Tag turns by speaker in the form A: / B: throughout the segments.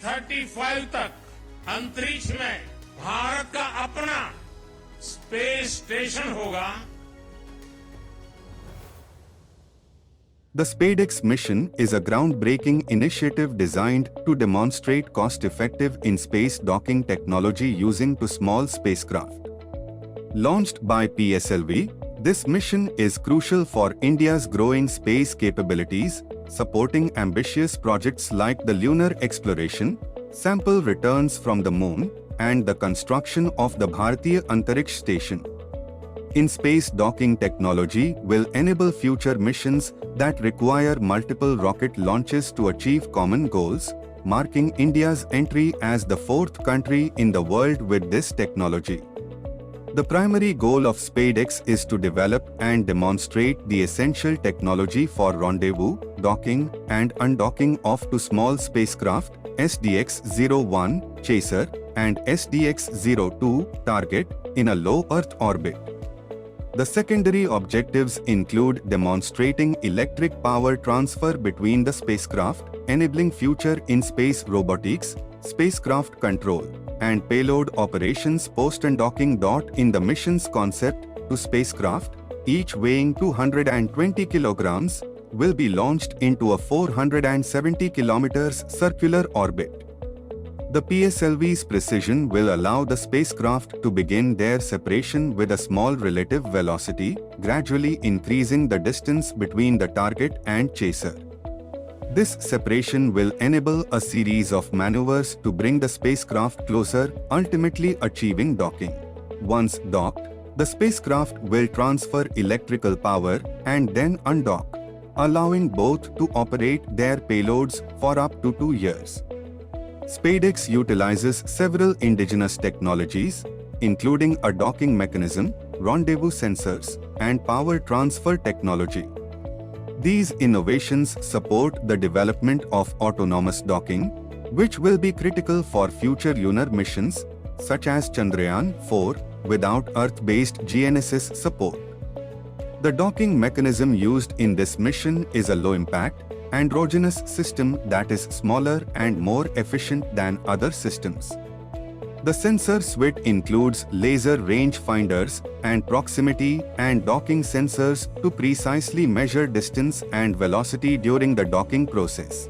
A: 2035 तक अंतरिक्ष में भारत का अपना स्पेस स्टेशन होगा।
B: The SpaDeX mission is a groundbreaking initiative designed to demonstrate cost-effective in-space docking technology using two small spacecraft. Launched by PSLV, this mission is crucial for India's growing space capabilities, supporting ambitious projects like the lunar exploration, sample returns from the moon, and the construction of the Bharatiya Antariksh Station. In-space docking technology will enable future missions that require multiple rocket launches to achieve common goals, marking India's entry as the fourth country in the world with this technology. The primary goal of SpaDeX is to develop and demonstrate the essential technology for rendezvous, docking, and undocking of two small spacecraft, SDX-01 Chaser and SDX-02 Target, in a low Earth orbit. The secondary objectives include demonstrating electric power transfer between the spacecraft, enabling future in-space robotics, spacecraft control, and payload operations post-undocking. In the mission's concept, two spacecraft, each weighing 220 kilograms, will be launched into a 470 kilometers circular orbit. The PSLV's precision will allow the spacecraft to begin their separation with a small relative velocity, gradually increasing the distance between the target and chaser. This separation will enable a series of maneuvers to bring the spacecraft closer, ultimately achieving docking. Once docked, the spacecraft will transfer electrical power and then undock, allowing both to operate their payloads for up to 2 years. SpaDeX utilizes several indigenous technologies, including a docking mechanism, rendezvous sensors, and power transfer technology. These innovations support the development of autonomous docking, which will be critical for future lunar missions, such as Chandrayaan-4, without Earth-based GNSS support. The docking mechanism used in this mission is a low-impact, androgynous system that is smaller and more efficient than other systems. The sensor suite includes laser rangefinders and proximity and docking sensors to precisely measure distance and velocity during the docking process.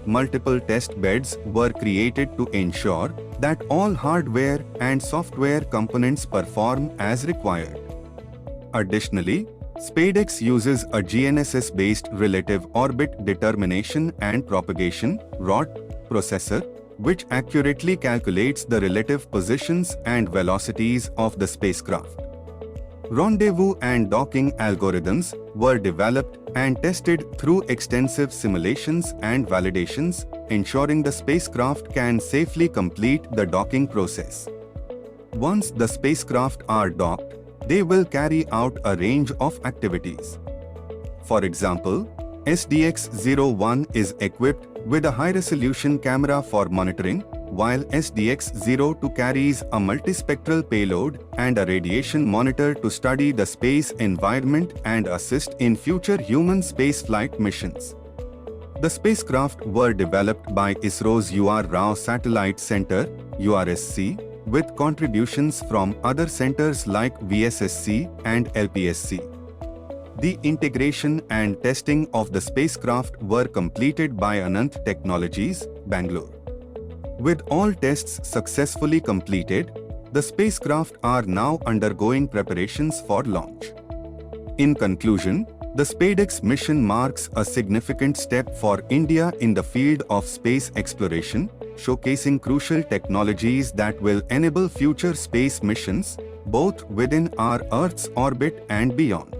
B: Multiple test beds were created to ensure that all hardware and software components perform as required. Additionally, SpaDeX uses a GNSS-based relative orbit determination and propagation (ROT) processor, which accurately calculates the relative positions and velocities of the spacecraft. Rendezvous and docking algorithms were developed and tested through extensive simulations and validations, ensuring the spacecraft can safely complete the docking process. Once the spacecraft are docked, they will carry out a range of activities. For example, SDX-01 is equipped with a high-resolution camera for monitoring, while SDX-02 carries a multispectral payload and a radiation monitor to study the space environment and assist in future human spaceflight missions. The spacecraft were developed by ISRO's U.R. Rao Satellite Center, URSC, with contributions from other centers like VSSC and LPSC. The integration and testing of the spacecraft were completed by Anant Technologies, Bangalore. With all tests successfully completed, the spacecraft are now undergoing preparations for launch. In conclusion, the SpaDeX mission marks a significant step for India in the field of space exploration, showcasing crucial technologies that will enable future space missions, both within our Earth's orbit and beyond.